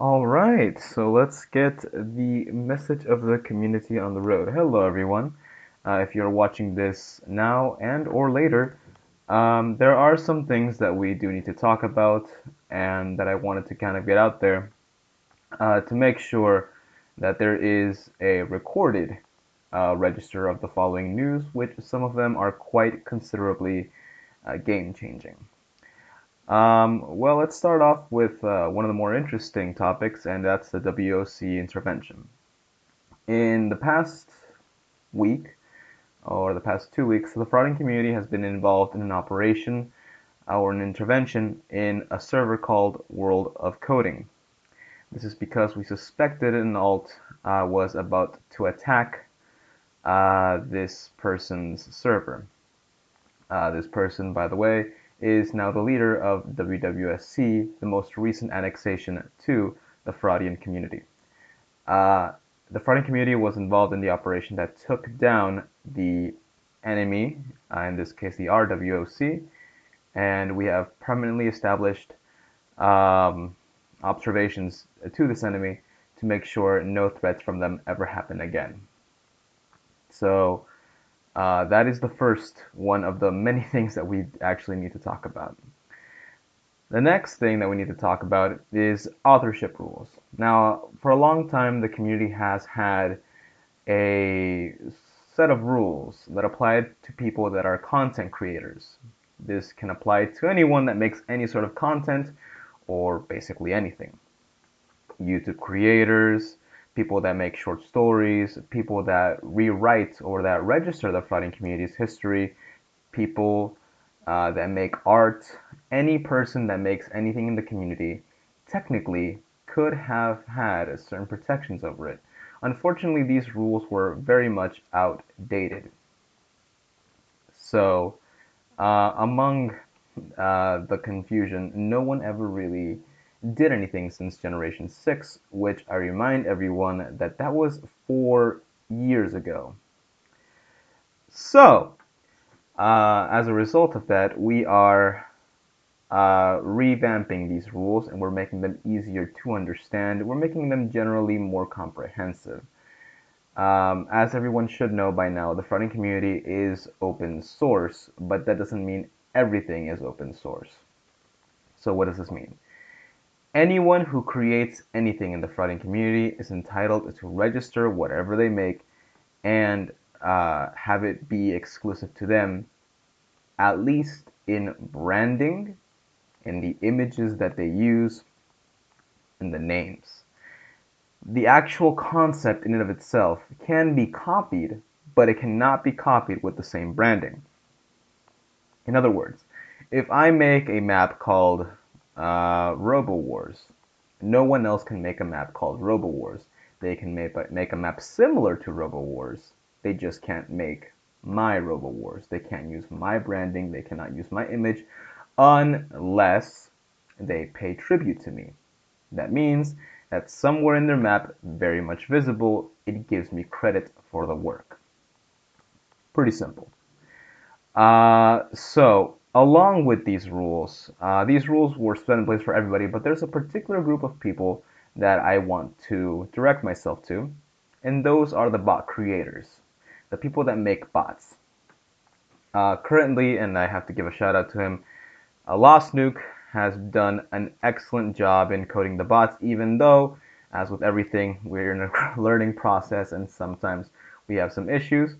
All right, so let's get the message of the community on the road. Hello, everyone. If you're watching this now and or later, there are some things that we do need to talk about and that I wanted to kind of get out there to make sure that there is a recorded register of the following news, which some of them are quite considerably game-changing. Well, let's start off with one of the more interesting topics, and that's the WOC intervention. In the past week, or the past 2 weeks, the frauding community has been involved in an operation or an intervention in a server called World of Coding. This is because we suspected an alt was about to attack this person's server. This person, by the way, is now the leader of WWSC, the most recent annexation to the Fraudian community. Uh, the Fraudian community was involved in the operation that took down the enemy, in this case the RWOC, and we have permanently established um, observations to this enemy to make sure no threats from them ever happen again. So that is the first one of the many things that we actually need to talk about. The next thing that we need to talk about is authorship rules. Now, for a long time, the community has had a set of rules that apply to people that are content creators. This can apply to anyone that makes any sort of content or basically anything. YouTube creators, people that make short stories, people that rewrite or that register the flooding community's history, people that make art, any person that makes anything in the community technically could have had certain protections over it. Unfortunately, these rules were very much outdated. So, among the confusion, no one ever really did anything since Generation 6, which I remind everyone that that was 4 years ago. So, as a result of that, we are revamping these rules and we're making them easier to understand. We're making them generally more comprehensive. As everyone should know by now, the fronting community is open source, but that doesn't mean everything is open source. So what does this mean? Anyone who creates anything in the fronting community is entitled to register whatever they make and have it be exclusive to them, at least in branding, in the images that they use, and the names. The actual concept in and of itself can be copied, but it cannot be copied with the same branding. In other words, if I make a map called Robo Wars, no one else can make a map called Robo Wars. They can make a map similar to Robo Wars. They just can't make my Robo Wars. They can't use my branding. They cannot use my image unless they pay tribute to me. That means that somewhere in their map, very much visible, it gives me credit for the work. Pretty simple. So, along with these rules were set in place for everybody, but there's a particular group of people that I want to direct myself to, and those are the bot creators, the people that make bots. Currently, and I have to give a shout out to him, Lost Nuke has done an excellent job in coding the bots, even though, as with everything, we're in a learning process and sometimes we have some issues.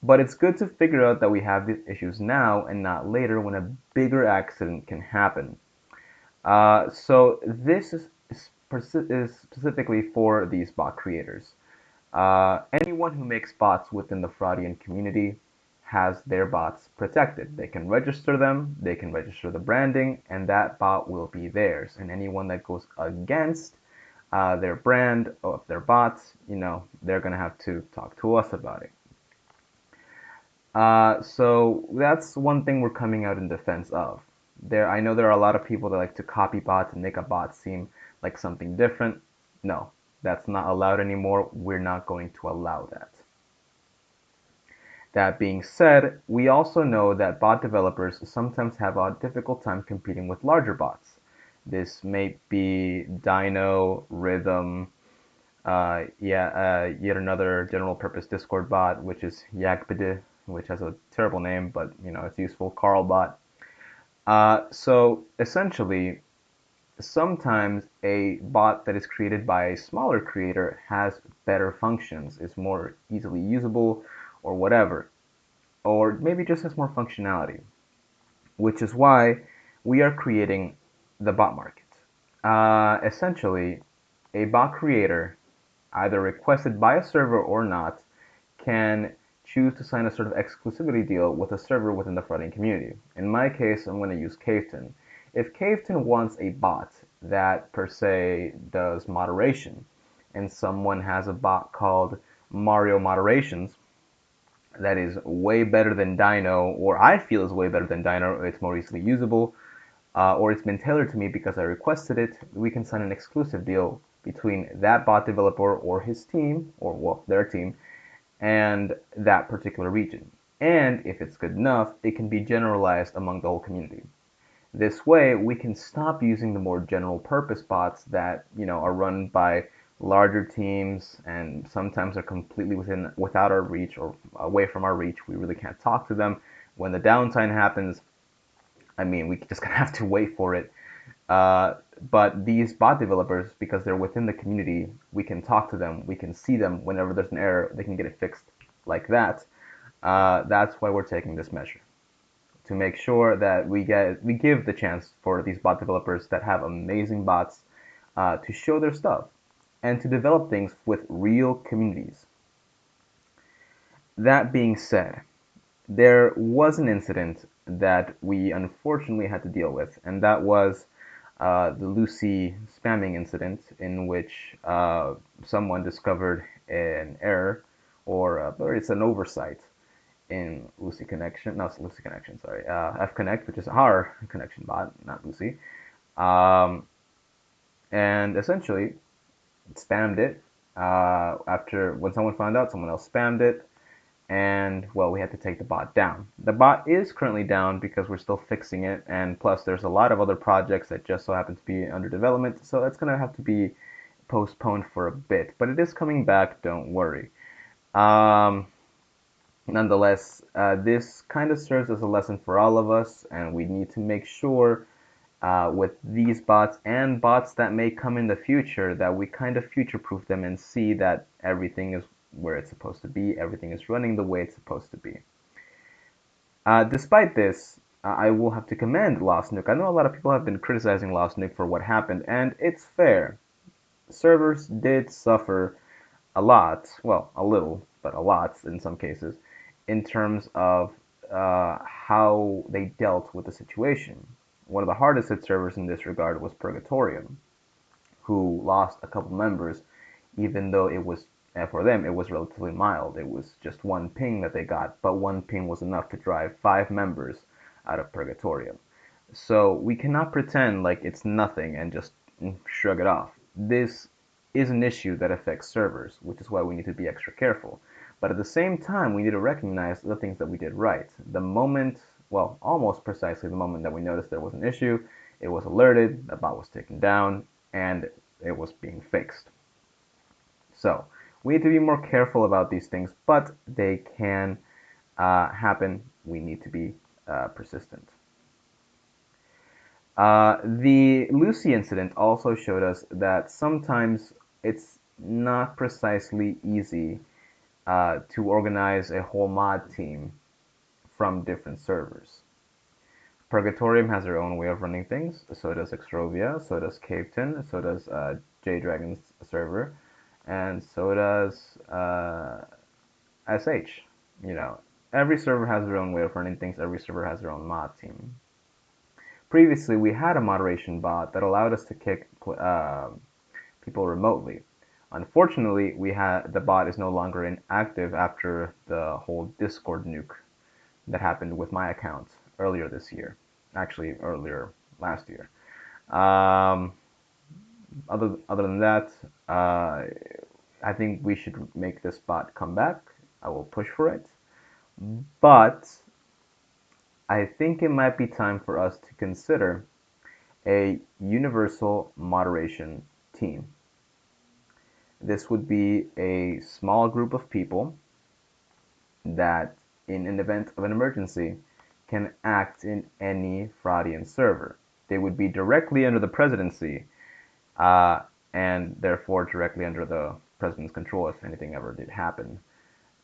But it's good to figure out that we have these issues now and not later when a bigger accident can happen. So this is specifically for these bot creators. Anyone who makes bots within the Fraudian community has their bots protected. They can register them, they can register the branding, and that bot will be theirs. And anyone that goes against their brand of their bots, they're going to have to talk to us about it. So that's one thing we're coming out in defense of. I know there are a lot of people that like to copy bots and make a bot seem like something different. No, that's not allowed anymore. We're not going to allow that. That being said, we also know that bot developers sometimes have a difficult time competing with larger bots. This may be Dino, Rhythm, yet another general purpose Discord bot, which is Yagbid, which has a terrible name, but it's useful. Carlbot. So essentially, sometimes a bot that is created by a smaller creator has better functions, is more easily usable, or whatever, or maybe just has more functionality, which is why we are creating the bot market. Essentially, a bot creator, either requested by a server or not, can choose to sign a sort of exclusivity deal with a server within the Freudian community. In my case, I'm going to use Caveton. If Caveton wants a bot that per se does moderation, and someone has a bot called Mario Moderations that is way better than Dino, or I feel is way better than Dino, it's more easily usable, or it's been tailored to me because I requested it, we can sign an exclusive deal between that bot developer or his team, or well, their team, and that particular region. And if it's good enough, it can be generalized among the whole community. This way, we can stop using the more general purpose bots that are run by larger teams and sometimes are completely without our reach or away from our reach. We really can't talk to them. When the downtime happens, I mean, we just have to wait for it. Uh, but these bot developers, because they're within the community, we can talk to them, we can see them whenever there's an error, they can get it fixed like that. That's why we're taking this measure, to make sure that we give the chance for these bot developers that have amazing bots to show their stuff and to develop things with real communities. That being said, there was an incident that we unfortunately had to deal with, and that was the Lucy spamming incident, in which someone discovered an error, or it's an oversight in Lucy Connection, not Lucy Connection, sorry, F Connect, which is our connection bot, not Lucy, um, and essentially spammed it. After when someone found out, someone else spammed it, and well, we had to take the bot down. The bot is currently down because we're still fixing it, and plus there's a lot of other projects that just so happen to be under development, so that's gonna have to be postponed for a bit, but it is coming back, don't worry. Um, Nonetheless, this kind of serves as a lesson for all of us, and we need to make sure with these bots and bots that may come in the future that we kind of future proof them and see that everything is where it's supposed to be, everything is running the way it's supposed to be. Despite this, I will have to commend Lost Nuke. I know a lot of people have been criticizing Lost Nuke for what happened, and it's fair. Servers did suffer a lot, well, a little, but a lot in some cases, in terms of how they dealt with the situation. One of the hardest hit servers in this regard was Purgatorium, who lost a couple members, even though it was, for them, it was relatively mild. It was just one ping that they got, but one ping was enough to drive 5 members out of Purgatorium. So we cannot pretend like it's nothing and just shrug it off. This is an issue that affects servers, which is why we need to be extra careful. But at the same time, we need to recognize the things that we did right. The moment, well, almost precisely the moment that we noticed there was an issue, it was alerted, the bot was taken down, and it was being fixed. So we need to be more careful about these things, but they can happen. We need to be persistent. The Lucy incident also showed us that sometimes it's not precisely easy to organize a whole mod team from different servers. Purgatorium has their own way of running things, so does Extrovia, so does Caveton, so does JDragon's server, and so does SH. You know, every server has their own way of running things, every server has their own mod team. Previously, we had a moderation bot that allowed us to kick people remotely. Unfortunately, the bot is no longer inactive after the whole Discord nuke that happened with my account earlier this year. Actually, earlier last year. Um, other than that, I think we should make this bot come back. I will push for it. But I think it might be time for us to consider a universal moderation team. This would be a small group of people that, in an event of an emergency, can act in any Fraudian server. They would be directly under the presidency, uh, and therefore directly under the president's control if anything ever did happen.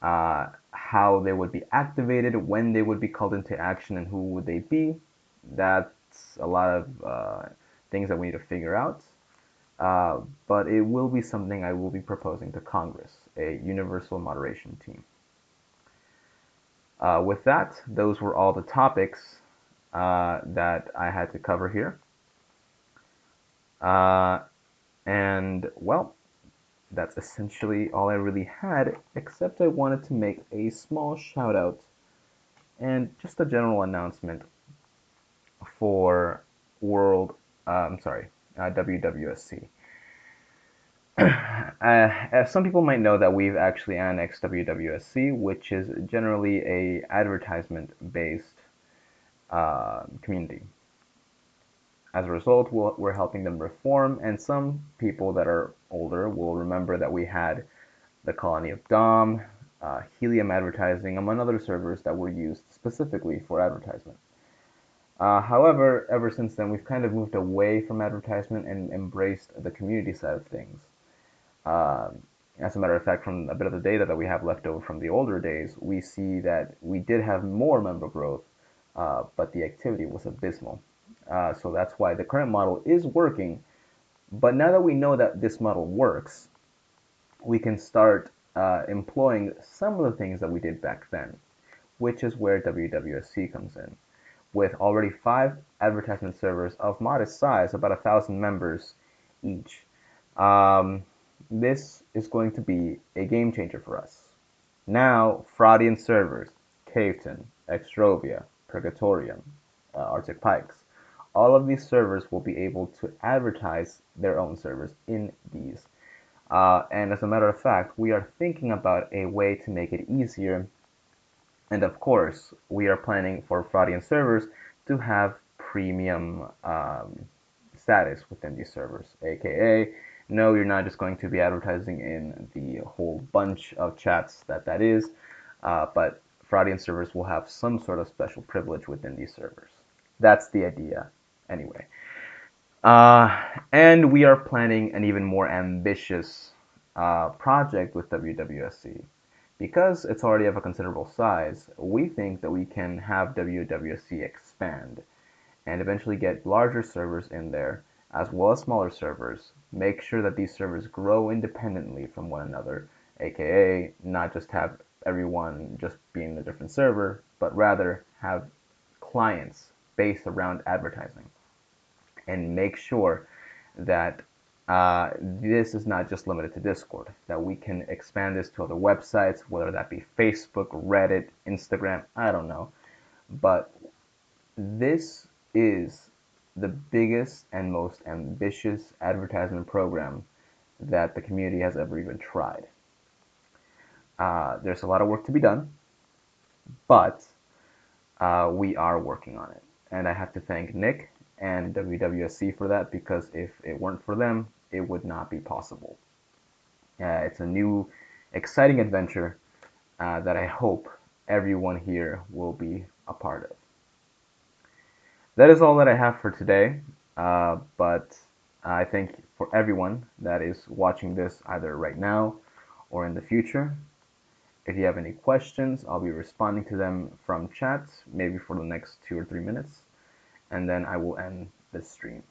How they would be activated, when they would be called into action, and who would they be, that's a lot of things that we need to figure out. But it will be something I will be proposing to Congress, a universal moderation team. With that, those were all the topics that I had to cover here. Uh, and well, that's essentially all I really had, except I wanted to make a small shout out and just a general announcement for World, I'm sorry, WWSC. As some people might know that we've actually annexed WWSC, which is generally a advertisement-based community. As a result, we're helping them reform, and some people that are older will remember that we had the Colony of Dom, Helium Advertising, among other servers that were used specifically for advertisement. However, ever since then, we've kind of moved away from advertisement and embraced the community side of things. As a matter of fact, from a bit of the data that we have left over from the older days, we see that we did have more member growth, but the activity was abysmal. So that's why the current model is working. But now that we know that this model works, we can start employing some of the things that we did back then, which is where WWSC comes in. With already 5 advertisement servers of modest size, about 1,000 members each, this is going to be a game changer for us. Now, Fraudian servers, Caveton, Extrovia, Purgatorium, Arctic Pikes, all of these servers will be able to advertise their own servers in these. And as a matter of fact, we are thinking about a way to make it easier. And of course, we are planning for Fraudian servers to have premium status within these servers, aka no, you're not just going to be advertising in the whole bunch of chats that is, but Fraudian servers will have some sort of special privilege within these servers. That's the idea, anyway. And we are planning an even more ambitious project with WWSC. Because it's already of a considerable size, we think that we can have WWSC expand and eventually get larger servers in there, as well as smaller servers. Make sure that these servers grow independently from one another, aka not just have everyone just be in a different server, but rather have clients based around advertising. And make sure that this is not just limited to Discord, that we can expand this to other websites, whether that be Facebook, Reddit, Instagram, I don't know. But this is the biggest and most ambitious advertisement program that the community has ever even tried. There's a lot of work to be done, but we are working on it. And I have to thank Nick and WWSC for that, because if it weren't for them, it would not be possible. It's a new, exciting adventure that I hope everyone here will be a part of. That is all that I have for today, but I thank for everyone that is watching this either right now or in the future. If you have any questions, I'll be responding to them from chat, maybe for the next 2 or 3 minutes, and then I will end this stream.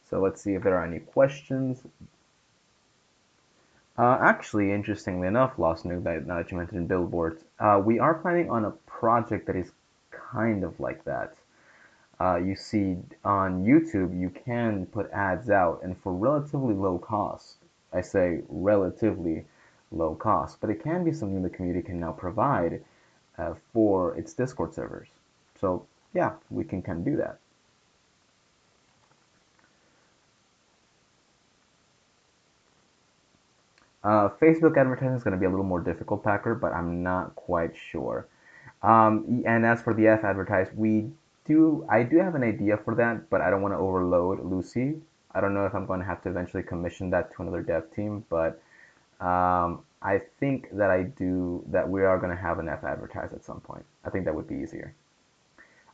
So let's see if there are any questions. Actually, interestingly enough, Lost Noob, now that you mentioned billboards, we are planning on a project that is kind of like that. You see, on YouTube, you can put ads out, and for relatively low cost, I say relatively low cost, but it can be something the community can now provide for its Discord servers. So yeah, we can kind of do that. Facebook advertising is going to be a little more difficult, Packer, but I'm not quite sure. And as for the F advertise, we I do have an idea for that, but I don't want to overload Lucy. I don't know if I'm going to have to eventually commission that to another dev team, but I think that we are going to have an F advertised at some point. I think that would be easier.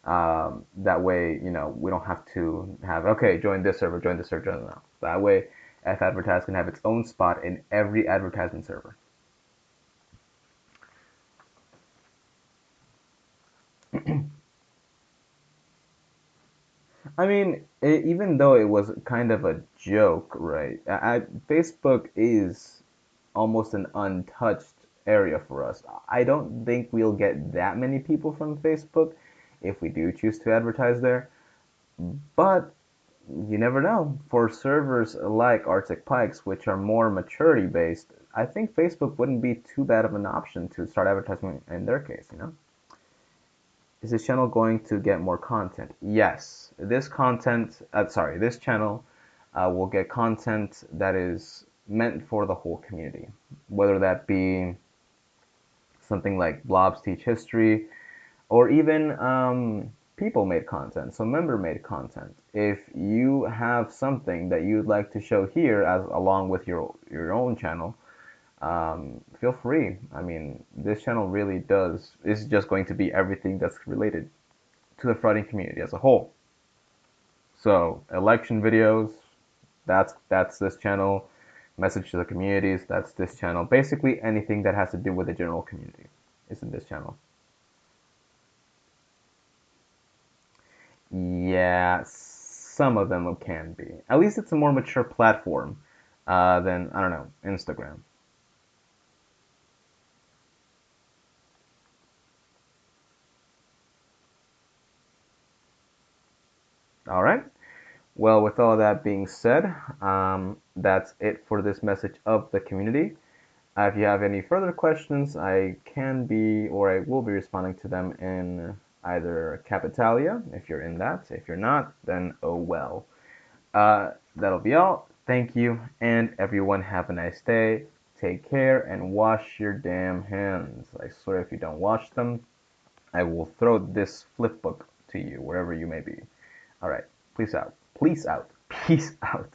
That way, we don't have to have, okay, join this server, join. No. That way, F advertise can have its own spot in every advertisement server. I mean, even though it was kind of a joke, right? Facebook is almost an untouched area for us. I don't think we'll get that many people from Facebook if we do choose to advertise there, but you never know. For servers like Arctic Pikes, which are more maturity based, I think Facebook wouldn't be too bad of an option to start advertising in their case. Is this channel going to get more content? Yes. This channel will get content that is meant for the whole community, whether that be something like Blobs Teach History, or even people-made content, so member-made content. If you have something that you'd like to show here as along with your own channel, feel free. I mean, this channel really is just going to be everything that's related to the frauding community as a whole. So election videos, that's this channel. Message to the communities, that's this channel. Basically anything that has to do with the general community is in this channel. Yeah, some of them can be. At least it's a more mature platform than, I don't know, Instagram. All right. Well, with all that being said, that's it for this message of the community. If you have any further questions, I can be or I will be responding to them in either Capitalia, if you're in that. If you're not, then oh well. That'll be all. Thank you, and everyone have a nice day. Take care and wash your damn hands. I swear if you don't wash them, I will throw this flip book to you wherever you may be. All right, peace out. Peace out. Peace out.